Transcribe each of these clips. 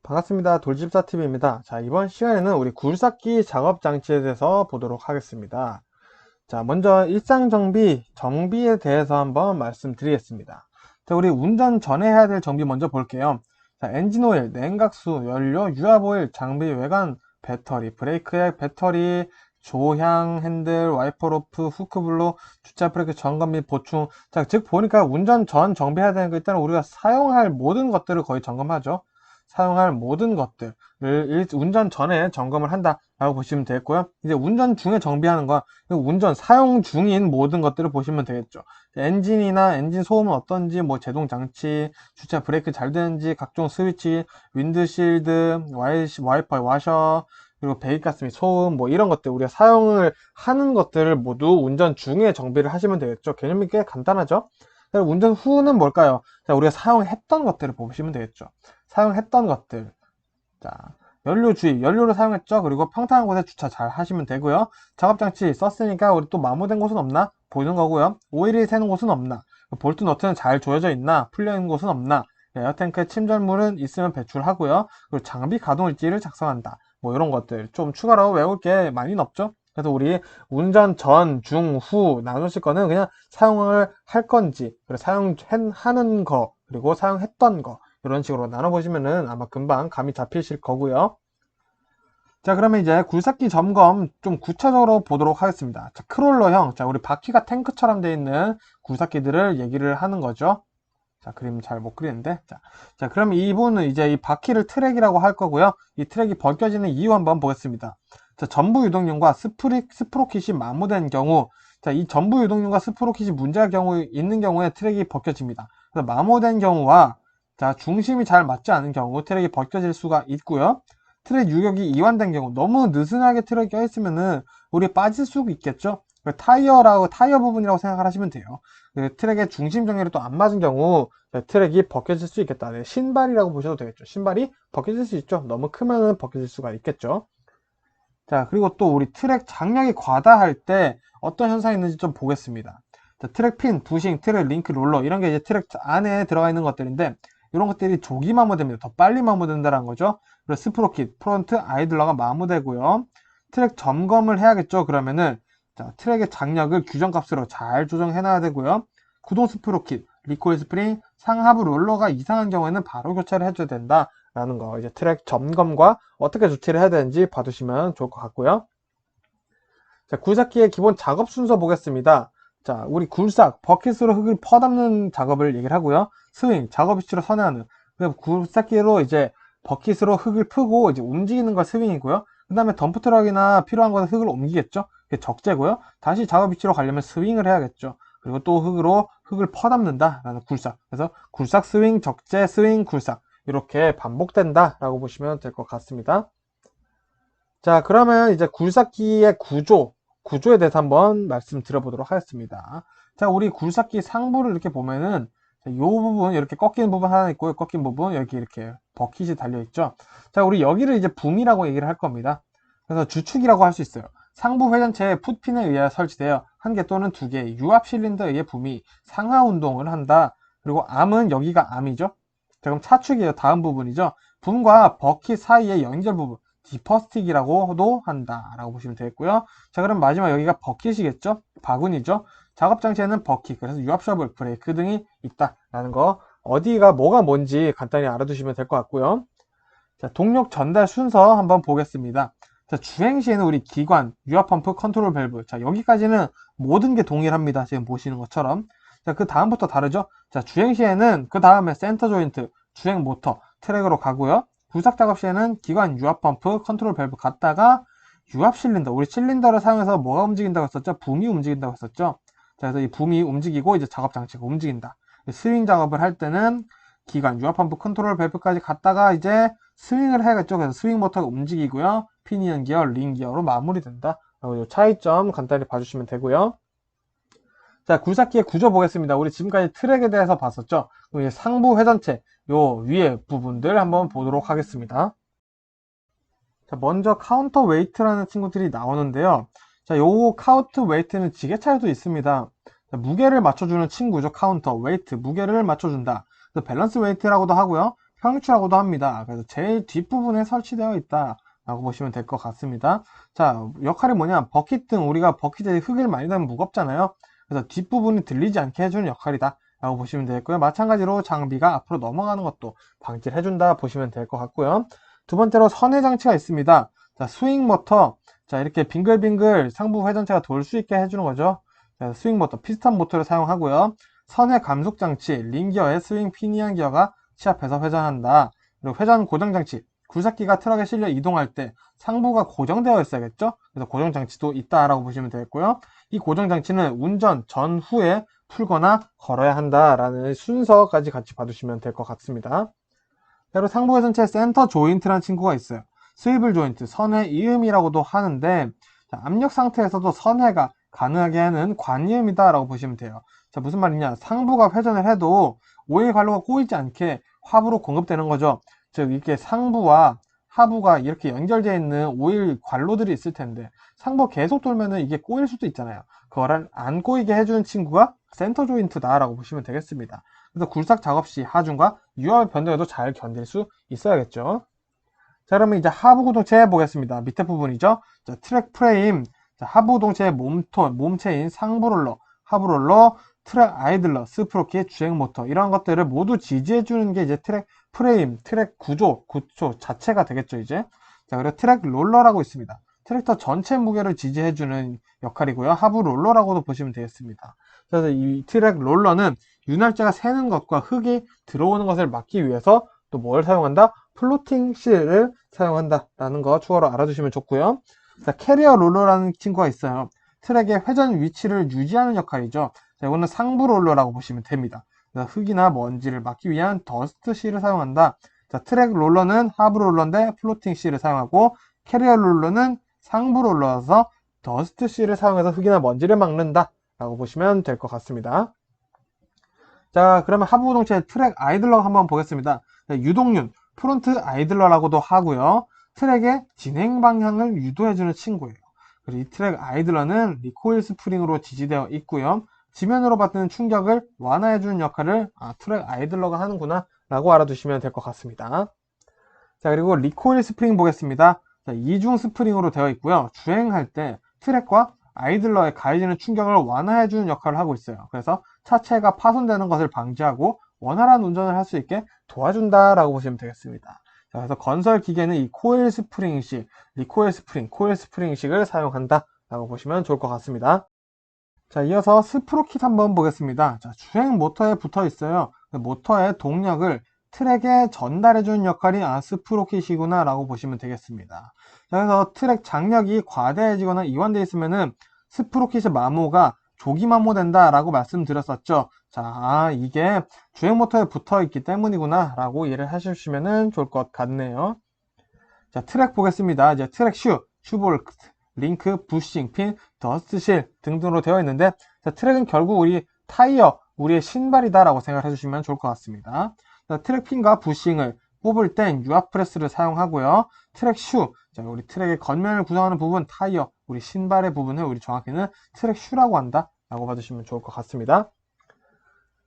반갑습니다. 돌집사TV입니다. 자, 이번 시간에는 우리 굴삭기 작업 장치에 대해서 보도록 하겠습니다. 자, 먼저 일상 정비에 대해서 한번 말씀드리겠습니다. 자, 우리 운전 전에 해야 될 정비 먼저 볼게요. 자, 엔진 오일, 냉각수, 연료, 유압 오일, 장비 외관, 배터리, 브레이크액, 배터리, 조향, 핸들, 와이퍼 로프, 후크 블로, 주차 브레이크 점검 및 보충. 자, 즉 보니까 운전 전 정비해야 되는 거 일단 우리가 사용할 모든 것들을 거의 점검하죠. 사용할 모든 것들을 운전 전에 점검을 한다라고 보시면 되겠고요. 이제 운전 중에 정비하는 건 운전 사용 중인 모든 것들을 보시면 되겠죠. 엔진이나 엔진 소음은 어떤지, 뭐 제동 장치, 주차 브레이크 잘 되는지, 각종 스위치, 윈드실드, 와이퍼 와셔, 그리고 배기가스 및 소음, 뭐 이런 것들 우리가 사용을 하는 것들을 모두 운전 중에 정비를 하시면 되겠죠. 개념이 꽤 간단하죠. 운전 후는 뭘까요? 자, 우리가 사용했던 것들을 보시면 되겠죠. 사용했던 것들. 자, 연료 주의, 연료를 사용했죠. 그리고 평탄한 곳에 주차 잘 하시면 되고요. 작업장치 썼으니까 우리 또 마모된 곳은 없나 보는 거고요. 오일이 새는 곳은 없나, 볼트 너트는 잘 조여져 있나, 풀려 있는 곳은 없나, 에어탱크에 침전물은 있으면 배출하고요. 그리고 장비 가동 일지를 작성한다. 뭐 이런 것들 좀 추가로 외울 게 많이 없죠. 그래서 우리 운전 전, 중, 후 나누실 거는 그냥 사용을 할 건지, 그리고 사용하는 거, 그리고 사용했던 거 이런 식으로 나눠보시면은 아마 금방 감이 잡히실 거고요. 자, 그러면 이제 굴삭기 점검 좀 구체적으로 보도록 하겠습니다. 자, 크롤러형, 자, 우리 바퀴가 탱크처럼 되어 있는 굴삭기들을 얘기를 하는 거죠. 자, 그림 잘 못 그리는데. 자, 그럼 이분은 이제 이 바퀴를 트랙이라고 할 거고요. 이 트랙이 벗겨지는 이유 한번 보겠습니다. 자, 전부 유동력과 스프로킷이 마모된 경우, 자, 이 전부 유동력과 스프로킷이 문제가 있는 경우에 트랙이 벗겨집니다. 그래서 마모된 경우와 자, 중심이 잘 맞지 않은 경우 트랙이 벗겨질 수가 있고요. 트랙 유격이 이완된 경우, 너무 느슨하게 트랙이 껴있으면은 우리 빠질 수가 있겠죠. 타이어 부분이라고 생각을 하시면 돼요. 그 트랙의 중심 정렬이 또 안 맞은 경우 트랙이 벗겨질 수 있겠다. 네, 신발이라고 보셔도 되겠죠. 신발이 벗겨질 수 있죠. 너무 크면은 벗겨질 수가 있겠죠. 자, 그리고 또 우리 트랙 장력이 과다할 때 어떤 현상이 있는지 좀 보겠습니다. 자, 트랙 핀, 부싱, 트랙 링크, 롤러 이런 게 이제 트랙 안에 들어가 있는 것들인데 이런 것들이 조기 마모됩니다. 더 빨리 마모된다는 거죠. 그리고 스프로킷, 프론트, 아이들러가 마모되고요. 트랙 점검을 해야겠죠. 그러면은 자, 트랙의 장력을 규정값으로 잘 조정해 놔야 되고요. 구동 스프로킷, 리코일 스프링, 상하부 롤러가 이상한 경우에는 바로 교체를 해줘야 된다라는 거. 이제 트랙 점검과 어떻게 조치를 해야 되는지 봐두시면 좋을 것 같고요. 자, 굴삭기의 기본 작업 순서 보겠습니다. 자, 우리 버킷으로 흙을 퍼담는 작업을 얘기를 하고요. 스윙, 작업 위치로 선회하는. 굴삭기로 이제 버킷으로 흙을 푸고 이제 움직이는 걸 스윙이고요. 그 다음에 덤프트럭이나 필요한 곳에 흙을 옮기겠죠. 그게 적재고요. 다시 작업 위치로 가려면 스윙을 해야겠죠. 그리고 또 흙을 퍼담는다 라는 굴삭. 그래서 굴삭 스윙, 적재 스윙, 굴삭 이렇게 반복된다 라고 보시면 될 것 같습니다. 자, 그러면 이제 굴삭기의 구조에 대해서 한번 말씀드려보도록 하겠습니다. 자, 우리 굴삭기 상부를 이렇게 보면은 이 부분 이렇게 꺾이는 부분 하나 있고요. 꺾인 부분 여기 이렇게 버킷이 달려 있죠. 자, 우리 여기를 이제 붐이라고 얘기를 할 겁니다. 그래서 주축이라고 할 수 있어요. 상부 회전체에 풋핀에 의해 설치되어 한 개 또는 두 개의 유압 실린더에 의해 붐이 상하 운동을 한다. 그리고 암은 여기가 암이죠. 자, 그럼 차축이에요. 다음 부분이죠. 붐과 버킷 사이의 연결 부분 디퍼스틱이라고도 한다 라고 보시면 되겠고요. 자, 그럼 마지막 여기가 버킷이겠죠. 바구니죠. 작업장치에는 버킷, 그래서 유압 셔블, 브레이크 등이 있다 라는 거, 어디가 뭐가 뭔지 간단히 알아두시면 될 것 같고요. 자, 동력 전달 순서 한번 보겠습니다. 자, 주행 시에는 우리 기관, 유압 펌프, 컨트롤 밸브, 자, 여기까지는 모든 게 동일합니다. 지금 보시는 것처럼. 자, 그 다음부터 다르죠. 자, 주행 시에는 그 다음에 센터 조인트, 주행 모터, 트랙으로 가고요. 굴삭 작업 시에는 기관, 유압 펌프, 컨트롤 밸브 갔다가 유압 실린더, 우리 실린더를 사용해서 뭐가 움직인다고 했었죠? 붐이 움직인다고 했었죠? 자, 그래서 이 붐이 움직이고 이제 작업 장치가 움직인다. 스윙 작업을 할 때는 기관, 유압 펌프, 컨트롤 밸브까지 갔다가 이제 스윙을 해야겠죠. 그래서 스윙 모터가 움직이고요. 피니언 기어, 링 기어로 마무리된다. 이 차이점 간단히 봐주시면 되고요. 자, 굴삭기의 구조 보겠습니다. 우리 지금까지 트랙에 대해서 봤었죠. 그럼 이제 상부 회전체, 요 위에 부분들 한번 보도록 하겠습니다. 자, 먼저 카운터 웨이트라는 친구들이 나오는데요. 자, 요 카운트 웨이트는 지게차에도 있습니다. 자, 무게를 맞춰주는 친구죠. 카운터 웨이트, 무게를 맞춰준다. 그래서 밸런스 웨이트라고도 하고요. 평추라고도 합니다. 그래서 제일 뒷부분에 설치되어 있다 라고 보시면 될 것 같습니다. 자, 역할이 뭐냐? 버킷 등 우리가 버킷에 흙을 많이 넣으면 무겁잖아요. 그래서 뒷부분이 들리지 않게 해주는 역할이다 라고 보시면 되겠고요. 마찬가지로 장비가 앞으로 넘어가는 것도 방지를 해준다 보시면 될 것 같고요. 두 번째로 선회 장치가 있습니다. 자, 스윙 모터. 자, 이렇게 빙글빙글 상부 회전체가 돌 수 있게 해주는 거죠. 자, 스윙 모터, 피스톤 모터를 사용하고요. 선회 감속 장치, 링기어의 스윙 피니언 기어가 시합해서 회전한다. 그리고 회전 고정 장치, 굴삭기가 트럭에 실려 이동할 때 상부가 고정되어 있어야겠죠? 그래서 고정 장치도 있다라고 보시면 되겠고요. 이 고정 장치는 운전 전후에 풀거나 걸어야 한다라는 순서까지 같이 봐두시면 될 것 같습니다. 그리고 상부 회전체 센터 조인트라는 친구가 있어요. 스위블 조인트, 선회 이음이라고도 하는데, 자, 압력 상태에서도 선회가 가능하게 하는 관이음이다 라고 보시면 돼요. 자, 무슨 말이냐? 상부가 회전을 해도 오일 관로가 꼬이지 않게 화부로 공급되는 거죠. 즉, 이렇게 상부와 하부가 이렇게 연결되어 있는 오일 관로들이 있을 텐데, 상부 계속 돌면은 이게 꼬일 수도 있잖아요. 그거를 안 꼬이게 해주는 친구가 센터 조인트다 라고 보시면 되겠습니다. 그래서 굴삭 작업 시 하중과 유압 변동에도 잘 견딜 수 있어야겠죠. 자, 그러면 이제 하부 구동체 보겠습니다. 밑에 부분이죠. 자, 트랙 프레임, 자, 하부 구동체의 몸체인 상부 롤러, 하부 롤러, 트랙 아이들러, 스프로킷, 주행 모터 이런 것들을 모두 지지해 주는 게 이제 트랙 프레임, 트랙 구조 자체가 되겠죠, 이제. 자, 그리고 트랙 롤러라고 있습니다. 트랙터 전체 무게를 지지해 주는 역할이고요. 하부 롤러라고도 보시면 되겠습니다. 그래서 이 트랙 롤러는 윤활제가 새는 것과 흙이 들어오는 것을 막기 위해서 또 뭘 사용한다? 플로팅 실을 사용한다라는 거 추가로 알아두시면 좋고요. 자, 캐리어 롤러라는 친구가 있어요. 트랙의 회전 위치를 유지하는 역할이죠. 자, 이거는 상부 롤러라고 보시면 됩니다. 흙이나 먼지를 막기 위한 더스트 실을 사용한다. 자, 트랙 롤러는 하부 롤러인데 플로팅 실을 사용하고, 캐리어 롤러는 상부 롤러여서 더스트 실을 사용해서 흙이나 먼지를 막는다 라고 보시면 될 것 같습니다. 자, 그러면 하부 구동체 트랙 아이들러 한번 보겠습니다. 자, 유동륜, 프론트 아이들러라고도 하고요. 트랙의 진행 방향을 유도해주는 친구예요. 그리고 이 트랙 아이들러는 리코일 스프링으로 지지되어 있고요. 지면으로 받는 충격을 완화해주는 역할을 트랙 아이들러가 하는구나 라고 알아두시면 될 것 같습니다. 자, 그리고 리코일 스프링 보겠습니다. 자, 이중 스프링으로 되어 있고요. 주행할 때 트랙과 아이들러에 가해지는 충격을 완화해주는 역할을 하고 있어요. 그래서 차체가 파손되는 것을 방지하고 원활한 운전을 할 수 있게 도와준다라고 보시면 되겠습니다. 자, 그래서 건설 기계는 이 코일 스프링식, 리코일 스프링, 코일 스프링식을 사용한다라고 보시면 좋을 것 같습니다. 자, 이어서 스프로킷 한번 보겠습니다. 자, 주행 모터에 붙어 있어요. 모터의 동력을 트랙에 전달해주는 역할이 스프로킷이구나 라고 보시면 되겠습니다. 자, 그래서 트랙 장력이 과대해지거나 이완되어 있으면은 스프로킷의 마모가 조기 마모된다 라고 말씀드렸었죠. 자, 이게 주행 모터에 붙어 있기 때문이구나 라고 이해를 하시면 좋을 것 같네요. 자, 트랙 보겠습니다. 이제 트랙 슈볼트, 링크, 부싱, 핀, 더스트실 등등으로 되어 있는데, 자, 트랙은 결국 우리 타이어, 우리의 신발이다 라고 생각해 주시면 좋을 것 같습니다. 자, 트랙 핀과 부싱을 뽑을 땐 유압 프레스를 사용하고요. 트랙 자, 우리 트랙의 겉면을 구성하는 부분 타이어, 우리 신발의 부분을 우리 정확히는 트랙 슈라고 한다 라고 봐주시면 좋을 것 같습니다.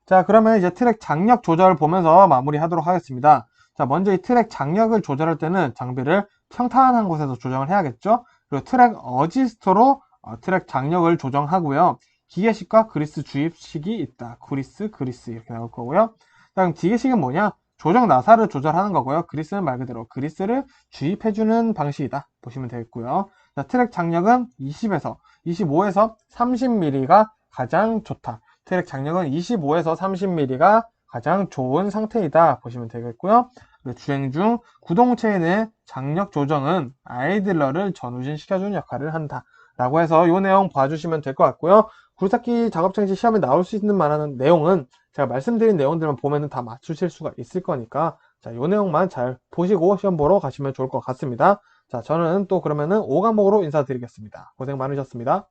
자, 그러면 이제 트랙 장력 조절을 보면서 마무리하도록 하겠습니다. 자, 먼저 이 트랙 장력을 조절할 때는 장비를 평탄한 곳에서 조정을 해야겠죠. 그리고 트랙 어지스터로 트랙 장력을 조정하고요. 기계식과 그리스 주입식이 있다. 그리스 이렇게 나올 거고요. 그다음 기계식은 뭐냐? 조정 나사를 조절하는 거고요. 그리스는 말 그대로 그리스를 주입해주는 방식이다 보시면 되겠고요. 자, 트랙 장력은 25에서 30mm가 가장 좋다. 트랙 장력은 25에서 30mm가 가장 좋은 상태이다 보시면 되겠고요. 주행 중 구동체인의 장력 조정은 아이들러를 전후진 시켜주는 역할을 한다 라고 해서 이 내용 봐주시면 될 것 같고요. 굴삭기 작업장치 시험에 나올 수 있는 만한 내용은 제가 말씀드린 내용들만 보면 다 맞추실 수가 있을 거니까, 자, 이 내용만 잘 보시고 시험 보러 가시면 좋을 것 같습니다. 자, 저는 또 그러면은 5과목으로 인사드리겠습니다. 고생 많으셨습니다.